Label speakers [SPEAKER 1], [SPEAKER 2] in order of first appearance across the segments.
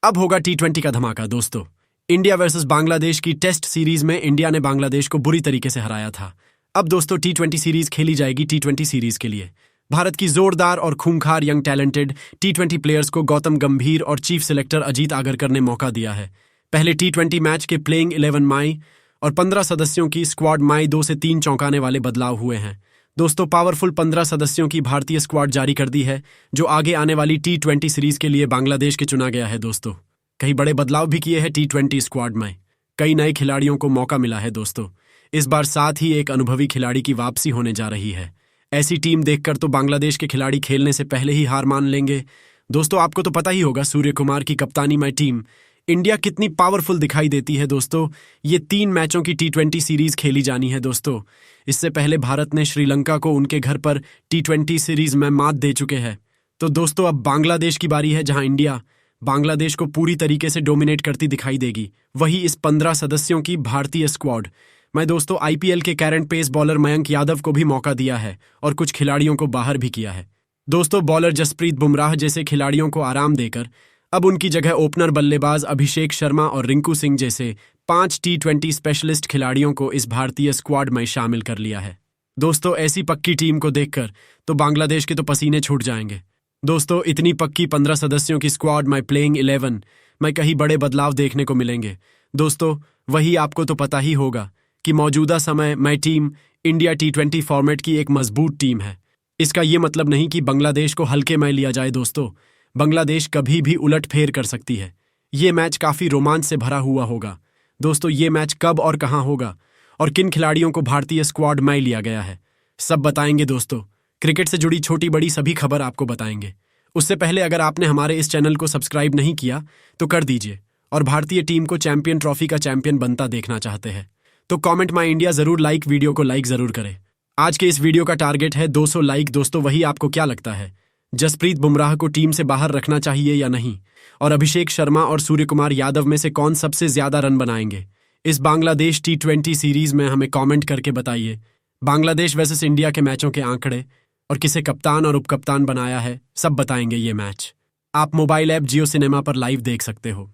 [SPEAKER 1] अब होगा टी20 का धमाका दोस्तों। इंडिया वर्सेस बांग्लादेश की टेस्ट सीरीज में इंडिया ने बांग्लादेश को बुरी तरीके से हराया था। अब दोस्तों टी20 सीरीज खेली जाएगी टी20 सीरीज के लिए। भारत की जोरदार और खूंखार यंग टैलेंटेड टी20 प्लेयर्स को गौतम गंभीर और चीफ सिलेक्टर अजीत आगरकर ने मौका दिया है। पहले टी20 मैच के प्लेइंग 11 माई और 15 सदस्यों की स्क्वाड माई 2 से 3 चौंकाने वाले बदलाव हुए हैं। दोस्तों पावरफुल 15 सदस्यों की भारतीय स्क्वाड जारी कर दी है, जो आगे आने वाली टी20 सीरीज के लिए बांग्लादेश के चुना गया है। दोस्तों कई बड़े बदलाव भी किए हैं टी20 स्क्वाड में। कई नए खिलाड़ियों को मौका मिला है दोस्तों। इस बार साथ ही एक अनुभवी खिलाड़ी की वापसी होने जा रही है। ऐसी टीम देखकर तो बांग्लादेश के खिलाड़ी खेलने से पहले ही हार मान लेंगे। दोस्तों आपको तो पता ही होगा सूर्य कुमार की कप्तानी में टीम इंडिया कितनी पावरफुल दिखाई देती है। दोस्तों ये 3 मैचों की टी20 सीरीज खेली जानी है। दोस्तों इससे पहले भारत ने श्रीलंका को उनके घर पर टी20 सीरीज में मात दे चुके हैं। तो दोस्तों अब बांग्लादेश की बारी है, जहां इंडिया बांग्लादेश को पूरी तरीके से डोमिनेट करती दिखाई देगी, वही इस 15 सदस्यों की भारतीय स्क्वाड। मैं दोस्तों आईपीएल के current pace bowler Mayank Yadav को भी मौका दिया है और कुछ खिलाड़ियों को बाहर भी किया है। दोस्तों बॉलर जसप्रीत बुमराह जैसे खिलाड़ियों को आराम देकर अब उनकी जगह ओपनर बल्लेबाज अभिषेक शर्मा और रिंकू सिंह जैसे 5 टी20 स्पेशलिस्ट खिलाड़ियों को इस भारतीय स्क्वाड में शामिल कर लिया है। दोस्तों ऐसी पक्की टीम को देखकर तो बांग्लादेश के तो पसीने छूट जाएंगे। दोस्तों इतनी पक्की 15 सदस्यों की स्क्वाड में प्लेइंग 11 में कहीं बड़े बदलाव देखने को मिलेंगे। दोस्तों वही आपको तो पता ही होगा कि मौजूदा समय में टीम इंडिया टी20 फॉर्मेट की एक मजबूत टीम है। इसका ये मतलब नहीं कि बांग्लादेश को हल्के में लिया जाए। दोस्तों बांग्लादेश कभी भी उलटफेर कर सकती है। ये मैच काफी रोमांच से भरा हुआ होगा। दोस्तों ये मैच कब और कहां होगा और किन खिलाड़ियों को भारतीय स्क्वाड में लिया गया है, सब बताएंगे। दोस्तों क्रिकेट से जुड़ी छोटी बड़ी सभी खबर आपको बताएंगे। उससे पहले अगर आपने हमारे इस चैनल को सब्सक्राइब नहीं किया तो कर दीजिए, और भारतीय टीम को चैंपियन ट्रॉफी का चैंपियन बनता देखना चाहते हैं तो कमेंट माई इंडिया जरूर वीडियो को लाइक जरूर करें। आज के इस वीडियो का टारगेट है 200 लाइक। दोस्तों वही आपको क्या लगता है, जसप्रीत बुमराह को टीम से बाहर रखना चाहिए या नहीं, और अभिषेक शर्मा और सूर्य कुमार यादव में से कौन सबसे ज्यादा रन बनाएंगे इस बांग्लादेश टी20 सीरीज में, हमें कमेंट करके बताइए। बांग्लादेश वर्सेस इंडिया के मैचों के आंकड़े और किसे कप्तान और उपकप्तान बनाया है, सब बताएंगे ये मैच। आप मोबाइल ऐप जियो सिनेमा पर लाइव देख सकते हो।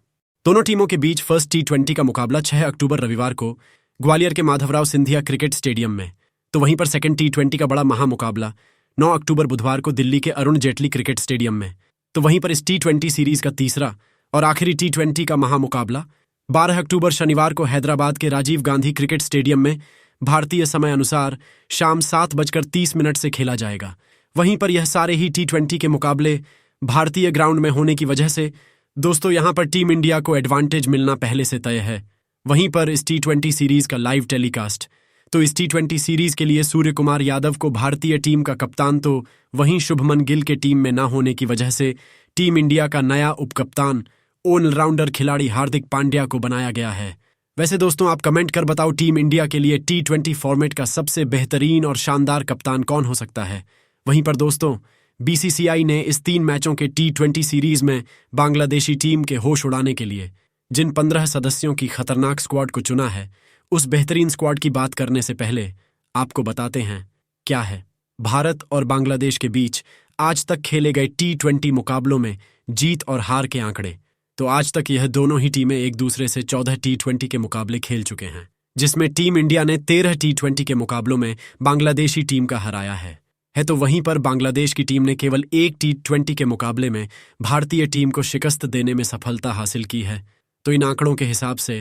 [SPEAKER 1] दोनों टीमों के बीच फर्स्ट टी20 का मुकाबला 6 अक्टूबर रविवार को ग्वालियर के माधवराव सिंधिया क्रिकेट स्टेडियम में, तो वहीं पर सेकंड टी20 का बड़ा महामुकाबला 9 अक्टूबर बुधवार को दिल्ली के अरुण जेटली क्रिकेट स्टेडियम में, तो वहीं पर इस टी20 सीरीज का तीसरा और आखिरी टी20 का महामुकाबला 12 अक्टूबर शनिवार को हैदराबाद के राजीव गांधी क्रिकेट स्टेडियम में भारतीय समय अनुसार शाम 7:30 से खेला जाएगा। वहीं पर यह सारे ही टी20 के मुकाबले भारतीय ग्राउंड में होने की वजह से दोस्तों यहां पर टीम इंडिया को एडवांटेज मिलना पहले से तय है। वहीं पर इस टी20 सीरीज का लाइव टेलीकास्ट, तो इस टी20 सीरीज के लिए सूर्य कुमार यादव को भारतीय टीम का कप्तान, तो वहीं शुभमन गिल के टीम में न होने की वजह से टीम इंडिया का नया उपकप्तान ऑलराउंडर खिलाड़ी हार्दिक पांड्या को बनाया गया है। वैसे दोस्तों आप कमेंट कर बताओ टीम इंडिया के लिए टी20 फॉर्मेट का सबसे बेहतरीन और शानदार कप्तान कौन हो सकता है। वहीं पर दोस्तों बीसीसीआई ने इस 3 मैचों के टी20 सीरीज में बांग्लादेशी टीम के होश उड़ाने के लिए जिन 15 सदस्यों की खतरनाक स्क्वाड को चुना है, उस बेहतरीन स्क्वाड की बात करने से पहले आपको बताते हैं क्या है भारत और बांग्लादेश के बीच आज तक खेले गए टी20 मुकाबलों में जीत और हार के आंकड़े। तो आज तक यह दोनों ही टीमें एक दूसरे से 14 टी20 के मुकाबले खेल चुके हैं, जिसमें टीम इंडिया ने 13 टी20 के मुकाबलों में बांग्लादेशी टीम का हराया है। तो वहीं पर बांग्लादेश की टीम ने केवल 1 टी20 के मुकाबले में भारतीय टीम को शिकस्त देने में सफलता हासिल की है। तो इन आंकड़ों के हिसाब से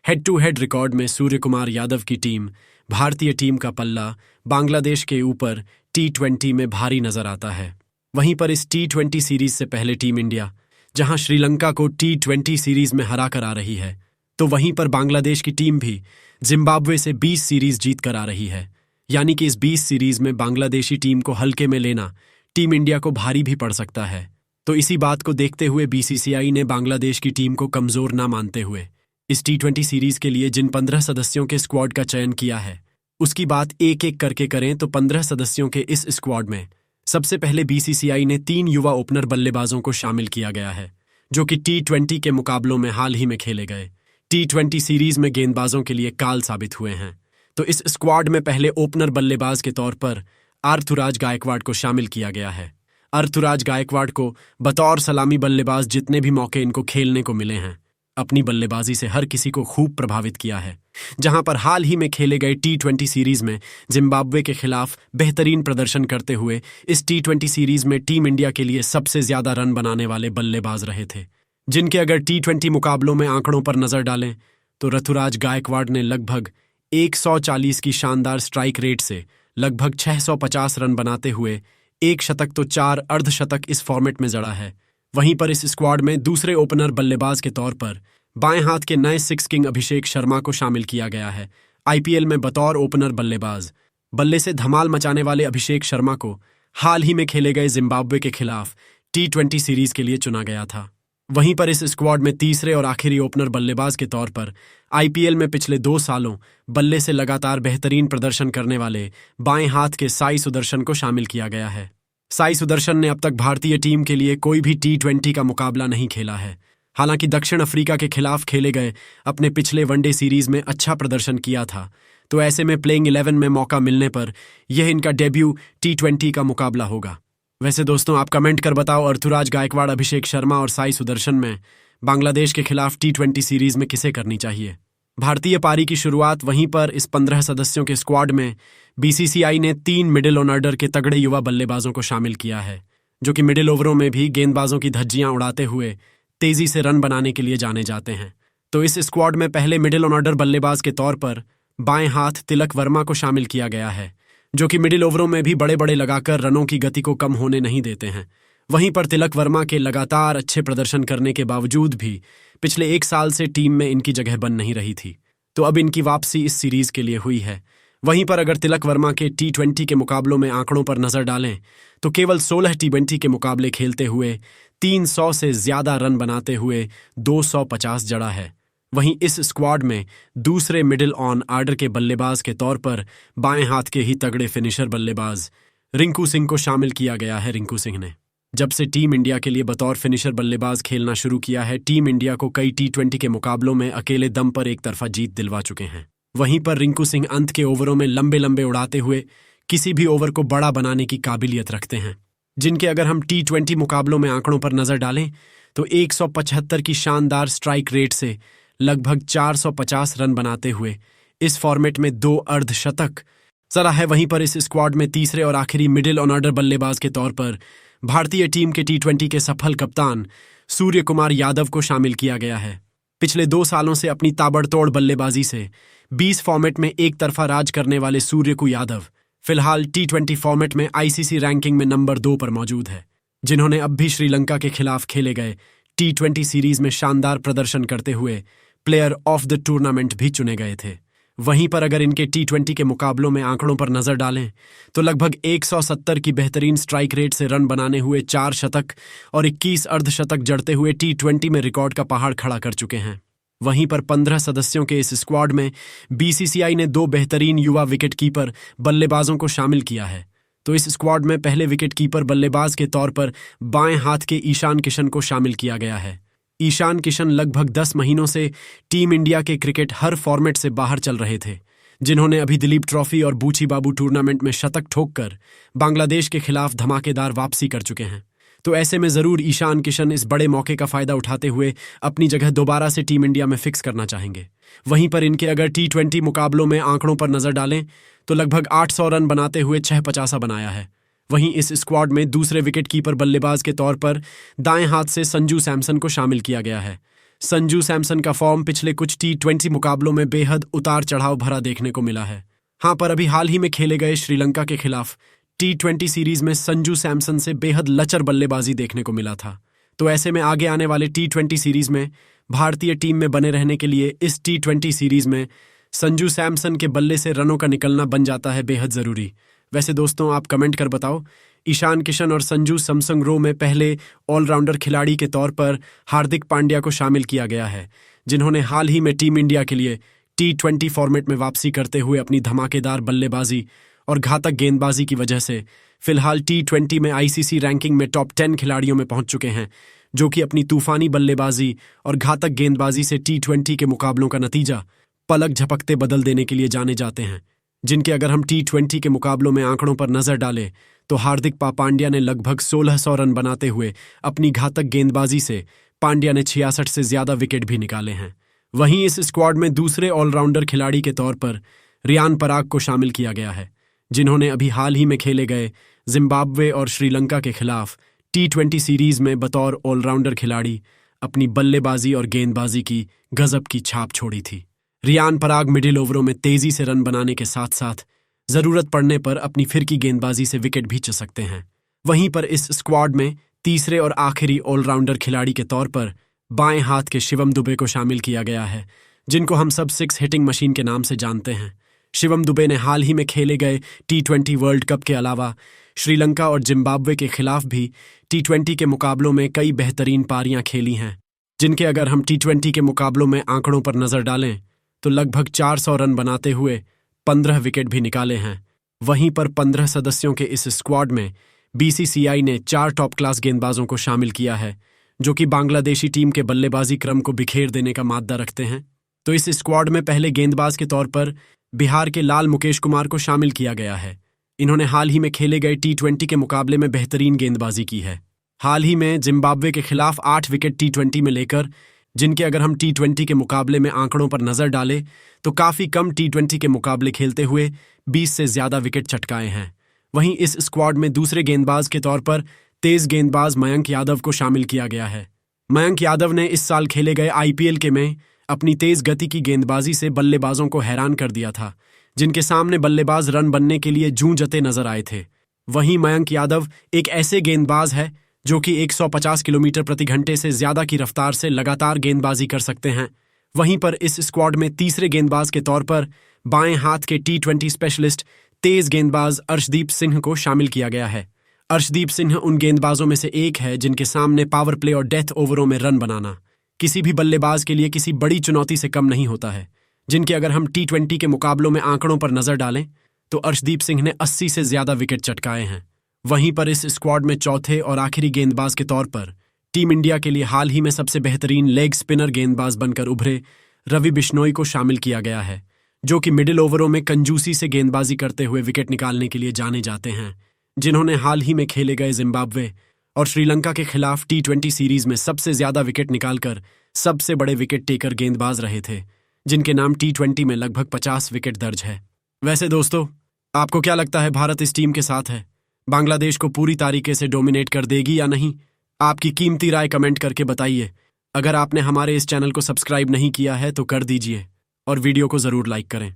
[SPEAKER 1] हेड टू हेड रिकॉर्ड में सूर्य कुमार यादव की टीम, भारतीय टीम का पल्ला बांग्लादेश के ऊपर टी20 में भारी नजर आता है। वहीं पर इस टी20 सीरीज से पहले टीम इंडिया जहां श्रीलंका को टी20 सीरीज में हरा कर आ रही है, तो वहीं पर बांग्लादेश की टीम भी जिम्बाब्वे से 20 सीरीज जीत कर आ रही है। यानी कि इस 20 सीरीज में बांग्लादेशी टीम को हल्के में लेना टीम इंडिया को भारी भी पड़ सकता है। तो इसी बात को देखते हुए बीसीसीआई ने बांग्लादेश की टीम को कमजोर ना मानते हुए इस टी20 सीरीज के लिए जिन 15 सदस्यों के स्क्वाड का चयन किया है, उसकी बात एक एक करके करें तो 15 सदस्यों के इस स्क्वाड में सबसे पहले बीसीसीआई ने 3 युवा ओपनर बल्लेबाजों को शामिल किया गया है, जो कि टी20 के मुकाबलों में हाल ही में खेले गए टी20 सीरीज में गेंदबाजों के लिए काल साबित हुए हैं। तो इस स्क्वाड में पहले ओपनर बल्लेबाज के तौर पर आर्थुराज गायकवाड को शामिल किया गया है। ऋतुराज गायकवाड़ को बतौर सलामी बल्लेबाज जितने भी मौके इनको खेलने को मिले हैं, अपनी बल्लेबाजी से हर किसी को खूब प्रभावित किया है। जहां पर हाल ही में खेले गए T20 सीरीज में जिम्बाब्वे के खिलाफ बेहतरीन प्रदर्शन करते हुए इस T20 सीरीज में टीम इंडिया के लिए सबसे ज्यादा रन बनाने वाले बल्लेबाज रहे थे, जिनके अगर T20 मुकाबलों में आंकड़ों पर नजर डालें तो ऋतुराज गायकवाड़ ने लगभग 140 की शानदार स्ट्राइक रेट से लगभग 650 रन बनाते हुए एक शतक तो 4 अर्धशतक इस फॉर्मेट में जड़ा है। वहीं पर इस स्क्वाड में दूसरे ओपनर बल्लेबाज के तौर पर बाएं हाथ के नए सिक्स किंग अभिषेक शर्मा को शामिल किया गया है। आईपीएल में बतौर ओपनर बल्लेबाज बल्ले से धमाल मचाने वाले अभिषेक शर्मा को हाल ही में खेले गए जिम्बाब्वे के खिलाफ T20 सीरीज के लिए चुना गया था। वहीं पर इस स्क्वाड में तीसरे और आखिरी ओपनर बल्लेबाज के तौर पर आईपीएल में पिछले 2 सालों बल्ले से लगातार बेहतरीन प्रदर्शन करने वाले बाएं हाथ के साई सुदर्शन को शामिल किया गया है। साई सुदर्शन ने अब तक भारतीय टीम के लिए कोई भी T20 का मुकाबला नहीं खेला है। हालांकि दक्षिण अफ्रीका के खिलाफ खेले गए अपने पिछले वनडे सीरीज में अच्छा प्रदर्शन किया था, तो ऐसे में प्लेइंग 11 में मौका मिलने पर यह इनका डेब्यू T20 का मुकाबला होगा। वैसे दोस्तों, आप कमेंट कर बताओ ऋतुराज गायकवाड़, अभिषेक शर्मा और साई सुदर्शन में बांग्लादेश के खिलाफ T20 सीरीज में किसे करनी चाहिए। भारतीय पारी की शुरुआत वहीं पर इस 15 सदस्यों के स्क्वाड में बीसीसीआई ने 3 मिडिल ऑर्डर के तगड़े युवा बल्लेबाजों को शामिल किया है, जो कि मिडिल ओवरों में भी गेंदबाजों की धज्जियां उड़ाते हुए तेजी से रन बनाने के लिए जाने जाते हैं। तो इस स्क्वाड में पहले मिडिल ऑर्डर बल्लेबाज के तौर पर बाएं हाथ तिलक वर्मा को शामिल किया गया है, जो कि मिडिल ओवरों में भी बड़े बड़े लगाकर रनों की गति को कम होने नहीं देते हैं। वहीं पर तिलक वर्मा के लगातार अच्छे प्रदर्शन करने के बावजूद भी पिछले 1 साल से टीम में इनकी जगह बन नहीं रही थी, तो अब इनकी वापसी इस सीरीज के लिए हुई है। वहीं पर अगर तिलक वर्मा के T20 के मुकाबलों में आंकड़ों पर नजर डालें तो केवल 16 T20 के मुकाबले खेलते हुए 300 से ज्यादा रन बनाते हुए 250 जड़ा है। वहीं इस स्क्वाड में दूसरे मिडिल ऑन आर्डर के बल्लेबाज के तौर पर बाएं हाथ के ही तगड़े फिनिशर बल्लेबाज रिंकू सिंह को शामिल किया गया है। रिंकू सिंह ने जब से टीम इंडिया के लिए बतौर फिनिशर बल्लेबाज खेलना शुरू किया है, टीम इंडिया को कई T20 के मुकाबलों में अकेले दम पर एक तरफा जीत दिलवा चुके हैं। वहीं पर रिंकू सिंह अंत के ओवरों में लंबे लंबे उड़ाते हुए किसी भी ओवर को बड़ा बनाने की काबिलियत रखते हैं, जिनके अगर हम T20 मुकाबलों में आंकड़ों पर नजर डालें तो 175 की शानदार स्ट्राइक रेट से लगभग 450 रन बनाते हुए इस फॉर्मेट में 2 अर्धशतक जरा है। वहीं पर इस स्क्वाड में तीसरे और आखिरी मिडिल ऑर्डर बल्लेबाज के तौर पर भारतीय टीम के T20 के सफल कप्तान सूर्य कुमार यादव को शामिल किया गया है। पिछले 2 सालों से अपनी ताबड़तोड़ बल्लेबाजी से 20 फॉर्मेट में एक तरफा राज करने वाले सूर्य को यादव फिलहाल T20 फॉर्मेट में ICC रैंकिंग में नंबर 2 पर मौजूद है, जिन्होंने अब भी श्रीलंका के खिलाफ खेले गए T20 सीरीज में शानदार प्रदर्शन करते हुए प्लेयर ऑफ द टूर्नामेंट भी चुने गए थे। वहीं पर अगर इनके T20 के मुकाबलों में आंकड़ों पर नजर डालें तो लगभग 170 की बेहतरीन स्ट्राइक रेट से रन बनाने हुए 4 शतक और 21 अर्धशतक जड़ते हुए T20 में रिकॉर्ड का पहाड़ खड़ा कर चुके हैं। वहीं पर 15 सदस्यों के इस स्क्वाड में बीसीसीआई ने 2 बेहतरीन युवा विकेट कीपर बल्लेबाजों को शामिल किया है। तो इस स्क्वाड में पहले विकेट कीपर बल्लेबाज के तौर पर बाएं हाथ के ईशान किशन को शामिल किया गया है। ईशान किशन लगभग 10 महीनों से टीम इंडिया के क्रिकेट हर फॉर्मेट से बाहर चल रहे थे, जिन्होंने अभी दिलीप ट्रॉफी और बूची बाबू टूर्नामेंट में शतक ठोककर बांग्लादेश के खिलाफ धमाकेदार वापसी कर चुके हैं। तो ऐसे में जरूर ईशान किशन इस बड़े मौके का फायदा उठाते हुए अपनी जगह दोबारा से टीम इंडिया में फिक्स करना चाहेंगे। वहीं पर इनके अगर T20 मुकाबलों में आंकड़ों पर नजर डालें तो लगभग 800 रन बनाते हुए 650 बनाया है। वहीं इस स्क्वाड में दूसरे विकेट कीपर बल्लेबाज के तौर पर दाएं हाथ से संजू सैमसन को शामिल किया गया है। संजू सैमसन का फॉर्म पिछले कुछ T20 मुकाबलों में बेहद उतार चढ़ाव भरा देखने को मिला है। हाँ, पर अभी हाल ही में खेले गए श्रीलंका के खिलाफ T20 सीरीज में संजू सैमसन से बेहद लचर बल्लेबाजी देखने को मिला था। तो ऐसे में आगे आने वाले T20 सीरीज में भारतीय टीम में बने रहने के लिए इस T20 सीरीज में संजू सैमसन के बल्ले से रनों का निकलना बन जाता है बेहद जरूरी। वैसे दोस्तों, आप कमेंट कर बताओ, ईशान किशन और संजू सैमसन रो में पहले ऑलराउंडर खिलाड़ी के तौर पर हार्दिक पांड्या को शामिल किया गया है, जिन्होंने हाल ही में टीम इंडिया के लिए T20 फॉर्मेट में वापसी करते हुए अपनी धमाकेदार बल्लेबाजी और घातक गेंदबाजी की वजह से फिलहाल T20 में ICC रैंकिंग में टॉप 10 खिलाड़ियों में पहुंच चुके हैं, जो कि अपनी तूफानी बल्लेबाजी और घातक गेंदबाजी से T20 के मुकाबलों का नतीजा पलक झपकते बदल देने के लिए जाने जाते हैं। जिनके अगर हम T20 के मुकाबलों में आंकड़ों पर नजर डालें तो हार्दिक पांड्या ने लगभग 1600 रन बनाते हुए अपनी घातक गेंदबाजी से पांड्या ने 66 से ज्यादा विकेट भी निकाले हैं। वहीं इस स्क्वाड में दूसरे ऑलराउंडर खिलाड़ी के तौर पर रियान पराग को शामिल किया गया है, जिन्होंने अभी हाल ही में खेले गए जिम्बाब्वे और श्रीलंका के खिलाफ T20 सीरीज में बतौर ऑलराउंडर खिलाड़ी अपनी बल्लेबाजी और गेंदबाजी की गजब की छाप छोड़ी थी। रियान पराग मिडिल ओवरों में तेजी से रन बनाने के साथ साथ जरूरत पड़ने पर अपनी फिरकी गेंदबाजी से विकेट भी चुसकते हैं। वहीं पर इस स्क्वाड में तीसरे और आखिरी ऑलराउंडर खिलाड़ी के तौर पर बाएं हाथ के शिवम दुबे को शामिल किया गया है, जिनको हम सब 6 हिटिंग मशीन के नाम से जानते हैं। शिवम दुबे ने हाल ही में खेले गए T20 वर्ल्ड कप के अलावा श्रीलंका और जिम्बाब्वे के खिलाफ भी T20 के मुकाबलों में कई बेहतरीन पारियां खेली हैं, जिनके अगर हम T20 के मुकाबलों में आंकड़ों पर नजर डालें तो लगभग 400 रन बनाते हुए 15 विकेट भी निकाले हैं। वहीं पर 15 सदस्यों के इस स्क्वाड में BCCI ने 4 टॉप क्लास गेंदबाजों को शामिल किया है, जो कि बांग्लादेशी टीम के बल्लेबाजी क्रम को बिखेर देने का माद्दा रखते हैं। तो इस स्क्वाड में पहले गेंदबाज के तौर पर बिहार के लाल मुकेश कुमार को शामिल किया गया है। इन्होंने हाल ही में खेले गए T20 के मुकाबले में बेहतरीन गेंदबाजी की है। हाल ही में जिम्बाब्वे के खिलाफ 8 विकेट T20 में लेकर, जिनके अगर हम T20 के मुकाबले में आंकड़ों पर नजर डालें तो काफी कम T20 के मुकाबले खेलते हुए 20 से ज्यादा विकेट चटकाए हैं। वहीं इस स्क्वाड में दूसरे गेंदबाज के तौर पर तेज गेंदबाज मयंक यादव को शामिल किया गया है। मयंक यादव ने इस साल खेले गए IPL के में अपनी तेज गति की गेंदबाजी से बल्लेबाजों को हैरान कर दिया था, जिनके सामने बल्लेबाज रन बनने के लिए जूझते नजर आए थे। वहीं मयंक यादव एक ऐसे गेंदबाज है जो कि 150 किलोमीटर प्रति घंटे से ज्यादा की रफ्तार से लगातार गेंदबाजी कर सकते हैं। वहीं पर इस स्क्वाड में तीसरे गेंदबाज के तौर पर बाएं हाथ के T20 स्पेशलिस्ट तेज गेंदबाज अर्शदीप सिंह को शामिल किया गया है। अर्शदीप सिंह उन गेंदबाजों में से एक है जिनके सामने पावर प्ले और डेथ ओवरों में रन बनाना किसी भी बल्लेबाज के लिए किसी बड़ी चुनौती से कम नहीं होता है, जिनके अगर हम T20 के मुकाबलों में आंकड़ों पर नजर डालें तो अर्शदीप सिंह ने 80 से ज्यादा विकेट चटकाए हैं। वहीं पर इस स्क्वाड में चौथे और आखिरी गेंदबाज के तौर पर टीम इंडिया के लिए हाल ही में सबसे बेहतरीन लेग स्पिनर गेंदबाज बनकर उभरे रवि बिश्नोई को शामिल किया गया है, जो कि मिडिल ओवरों में कंजूसी से गेंदबाजी करते हुए विकेट निकालने के लिए जाने जाते हैं, जिन्होंने हाल ही में खेले गए जिम्बाब्वे और श्रीलंका के खिलाफ T20 सीरीज में सबसे ज्यादा विकेट निकालकर सबसे बड़े विकेट टेकर गेंदबाज रहे थे, जिनके नाम T20 में लगभग 50 विकेट दर्ज है। वैसे दोस्तों, आपको क्या लगता है, भारत इस टीम के साथ है, बांग्लादेश को पूरी तरीके से डोमिनेट कर देगी या नहीं? आपकी कीमती राय कमेंट करके बताइए। अगर आपने हमारे इस चैनल को सब्सक्राइब नहीं किया है तो कर दीजिए और वीडियो को जरूर लाइक करें।